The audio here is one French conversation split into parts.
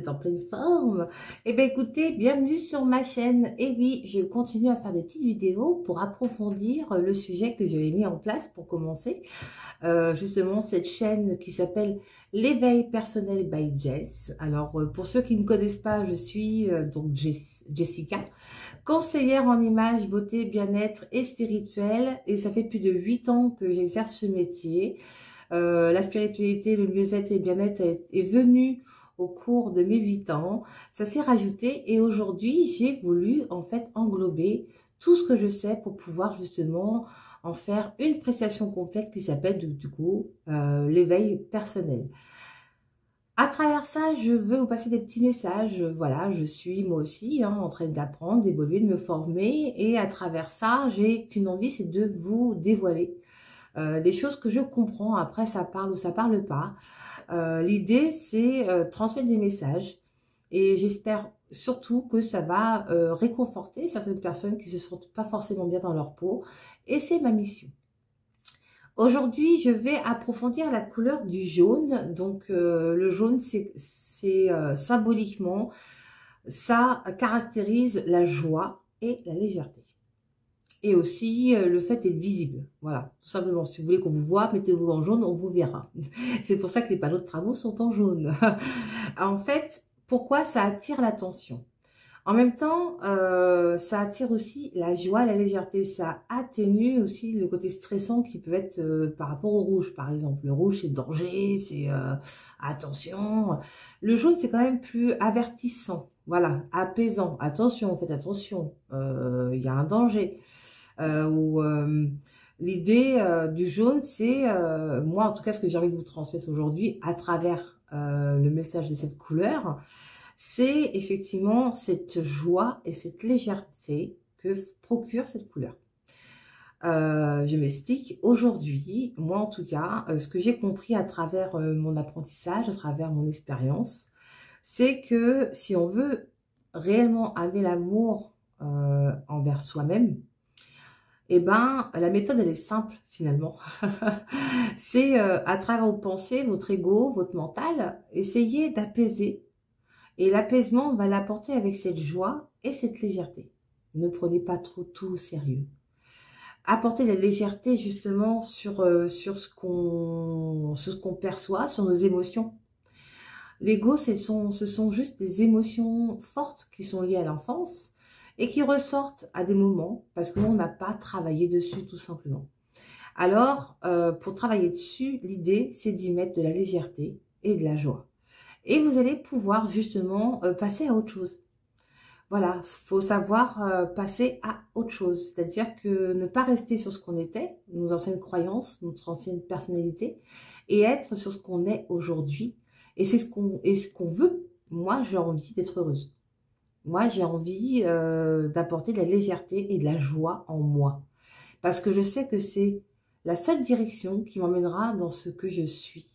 êtes en pleine forme. Eh bien écoutez, bienvenue sur ma chaîne. Et oui, je continue à faire des petites vidéos pour approfondir le sujet que j'avais mis en place pour commencer. Justement, cette chaîne qui s'appelle l'éveil personnel by Jess. Alors, pour ceux qui ne me connaissent pas, je suis donc Jessica, conseillère en image, beauté, bien-être et spirituel. Et ça fait plus de 8 ans que j'exerce ce métier. La spiritualité, le mieux-être et le bien-être est venu au cours de mes 8 ans. Ça s'est rajouté et aujourd'hui, j'ai voulu en fait englober tout ce que je sais pour pouvoir justement en faire une prestation complète qui s'appelle du coup l'éveil personnel. À travers ça, je veux vous passer des petits messages. Voilà, je suis moi aussi en train d'apprendre, d'évoluer, de me former. Et à travers ça, j'ai qu'une envie, c'est de vous dévoiler des choses que je comprends. Après, ça parle ou ça parle pas. L'idée, c'est transmettre des messages. Et j'espère surtout que ça va réconforter certaines personnes qui se sentent pas forcément bien dans leur peau. Et c'est ma mission. Aujourd'hui, je vais approfondir la couleur du jaune. Donc, le jaune, c'est symboliquement, ça caractérise la joie et la légèreté. Et aussi le fait d'être visible. Voilà, tout simplement. Si vous voulez qu'on vous voit, mettez-vous en jaune, on vous verra. C'est pour ça que les panneaux de travaux sont en jaune. En fait, pourquoi ça attire l'attention? En même temps, ça attire aussi la joie, la légèreté. Ça atténue aussi le côté stressant qui peut être par rapport au rouge, par exemple. Le rouge, c'est danger, c'est attention. Le jaune, c'est quand même plus avertissant. Voilà, apaisant. Attention, faites attention. Il y a un danger. L'idée du jaune, c'est, moi en tout cas, ce que j'ai envie de vous transmettre aujourd'hui à travers le message de cette couleur, c'est effectivement cette joie et cette légèreté que procure cette couleur. Je m'explique. Aujourd'hui, moi en tout cas, ce que j'ai compris à travers mon apprentissage, à travers mon expérience, c'est que si on veut réellement amener l'amour envers soi-même, eh ben, la méthode, elle est simple, finalement. C'est à travers vos pensées, votre ego, votre mental, essayez d'apaiser. Et l'apaisement, on va l'apporter avec cette joie et cette légèreté. Ne prenez pas trop tout au sérieux. Apportez la légèreté, justement, sur ce qu'on perçoit, sur nos émotions. L'ego, ce sont juste des émotions fortes qui sont liées à l'enfance et qui ressortent à des moments parce qu'on n'a pas travaillé dessus tout simplement. Alors, pour travailler dessus, l'idée, c'est d'y mettre de la légèreté et de la joie. Et vous allez pouvoir justement passer à autre chose. Voilà, il faut savoir passer à autre chose. C'est-à-dire que ne pas rester sur ce qu'on était, nos anciennes croyances, notre ancienne personnalité, et être sur ce qu'on est aujourd'hui. Et c'est ce qu'on veut. Moi, j'ai envie d'être heureuse. Moi, j'ai envie d'apporter de la légèreté et de la joie en moi. Parce que je sais que c'est la seule direction qui m'emmènera dans ce que je suis.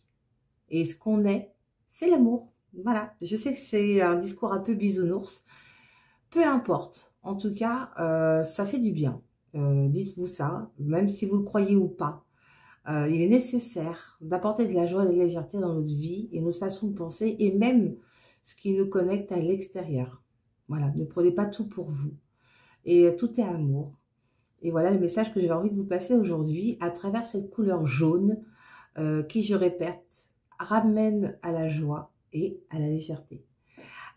Et ce qu'on est, c'est l'amour. Voilà. Je sais que c'est un discours un peu bisounours. Peu importe. En tout cas, ça fait du bien. Dites-vous ça, même si vous le croyez ou pas. Il est nécessaire d'apporter de la joie et de la légèreté dans notre vie et notre façon de penser et même ce qui nous connecte à l'extérieur. Voilà, ne prenez pas tout pour vous. Et tout est amour. Et voilà le message que j'avais envie de vous passer aujourd'hui à travers cette couleur jaune qui, je répète, ramène à la joie et à la légèreté.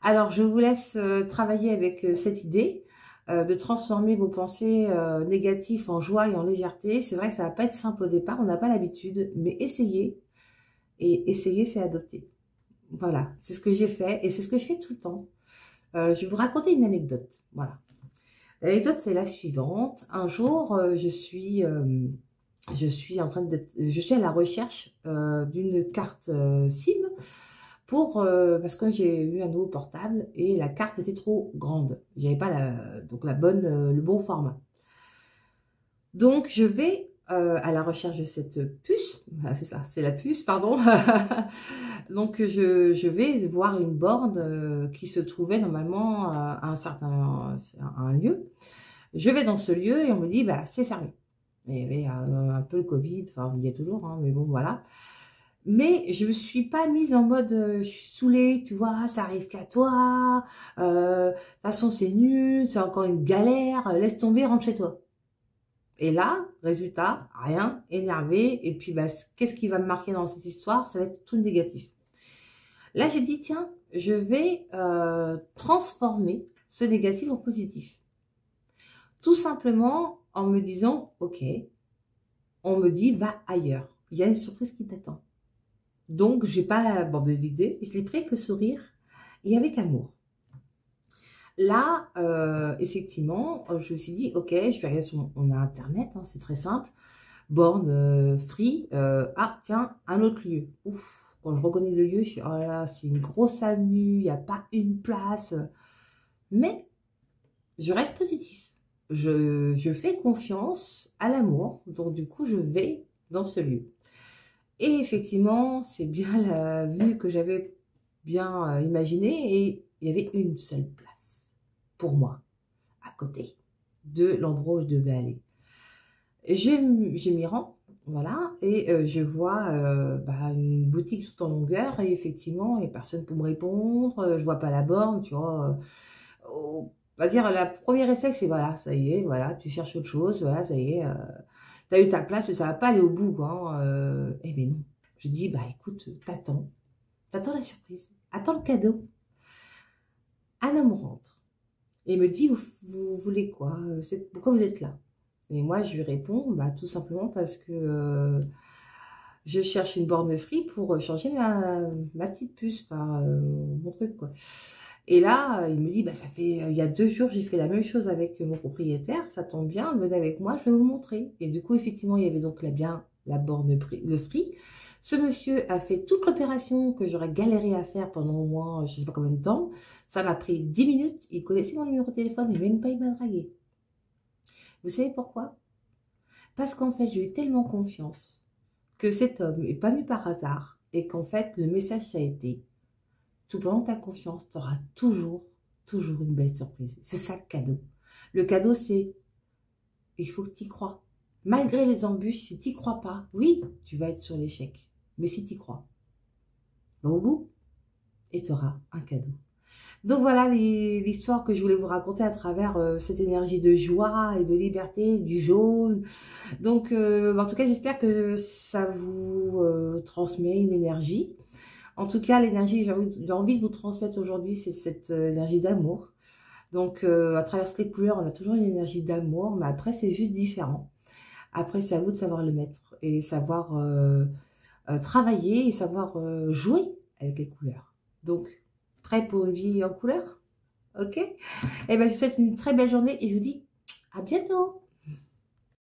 Alors, je vous laisse travailler avec cette idée de transformer vos pensées négatives en joie et en légèreté. C'est vrai que ça va pas être simple au départ, on n'a pas l'habitude, mais essayez. Et essayer, c'est adopter. Voilà, c'est ce que j'ai fait et c'est ce que je fais tout le temps. Je vais vous raconter une anecdote. Voilà. L'anecdote, c'est la suivante. Un jour, je suis à la recherche d'une carte SIM parce que j'ai eu un nouveau portable et la carte était trop grande. J'avais pas le bon format. Donc, je vais à la recherche de cette puce. Ah, c'est ça, c'est la puce, pardon. Donc, je vais voir une borne qui se trouvait normalement à un lieu. Je vais dans ce lieu et on me dit, bah, c'est fermé. Il y avait un peu le Covid, enfin, il y a toujours, hein, mais bon, voilà. Mais je me suis pas mise en mode, je suis saoulée, tu vois, ça arrive qu'à toi, de toute façon c'est nul, c'est encore une galère, laisse tomber, rentre chez toi. Et là, résultat, rien, énervé, et puis bah, qu'est-ce qui va me marquer dans cette histoire? Ça va être tout négatif. Là, j'ai dit, tiens, je vais transformer ce négatif en positif. Tout simplement en me disant, ok, on me dit, va ailleurs. Il y a une surprise qui t'attend. Donc, j'ai pas abandonné l'idée, je l'ai pris avec le sourire et avec amour. Là, effectivement, je me suis dit, ok, je vais regarder sur on a Internet, hein, c'est très simple. Born free. Ah, tiens, un autre lieu. Ouf, quand je reconnais le lieu, je suis, oh là là, c'est une grosse avenue, il n'y a pas une place. Mais je reste positif. Je fais confiance à l'amour. Donc, du coup, je vais dans ce lieu. Et effectivement, c'est bien la vue que j'avais bien imaginée. Et il y avait une seule place pour moi, à côté de l'endroit où je devais aller. Je m'y rends, voilà, et je vois bah, une boutique tout en longueur, et effectivement, il n'y a personne pour me répondre, je vois pas la borne, tu vois. On va dire, la première réflexe, c'est voilà, ça y est, voilà, tu cherches autre chose, voilà, ça y est, t'as eu ta place, mais ça va pas aller au bout, quoi, hein, eh bien non. Je dis, bah écoute, t'attends la surprise, attends le cadeau. Un homme rentre et me dit, vous voulez quoi? Pourquoi vous êtes là? Et moi, je lui réponds, bah, tout simplement parce que je cherche une borne free pour changer ma petite puce, enfin, mon truc, quoi. Et là, il me dit, bah, ça fait, il y a 2 jours, j'ai fait la même chose avec mon propriétaire, ça tombe bien, venez avec moi, je vais vous montrer. Et du coup, effectivement, il y avait donc là bien la borne le free. Ce monsieur a fait toute l'opération que j'aurais galéré à faire pendant au moins, je sais pas combien de temps. Ça m'a pris 10 minutes, il connaissait mon numéro de téléphone, et même pas il m'a dragué. Vous savez pourquoi? Parce qu'en fait, j'ai eu tellement confiance que cet homme n'est pas venu par hasard et qu'en fait, le message, ça a été, tout pendant ta confiance, tu auras toujours une belle surprise. C'est ça le cadeau. Le cadeau, c'est, il faut que tu y crois. Malgré les embûches, si tu n'y crois pas, oui, tu vas être sur l'échec. Mais si tu y crois, va au bout et tu auras un cadeau. Donc voilà l'histoire que je voulais vous raconter à travers cette énergie de joie et de liberté, du jaune. Donc en tout cas, j'espère que ça vous transmet une énergie. En tout cas, l'énergie que j'ai envie de vous transmettre aujourd'hui, c'est cette énergie d'amour. Donc à travers toutes les couleurs, on a toujours une énergie d'amour, mais après, c'est juste différent. Après, c'est à vous de savoir le mettre et savoir travailler et savoir jouer avec les couleurs. Donc, prêt pour une vie en couleur? Ok? Eh bien, je vous souhaite une très belle journée et je vous dis à bientôt!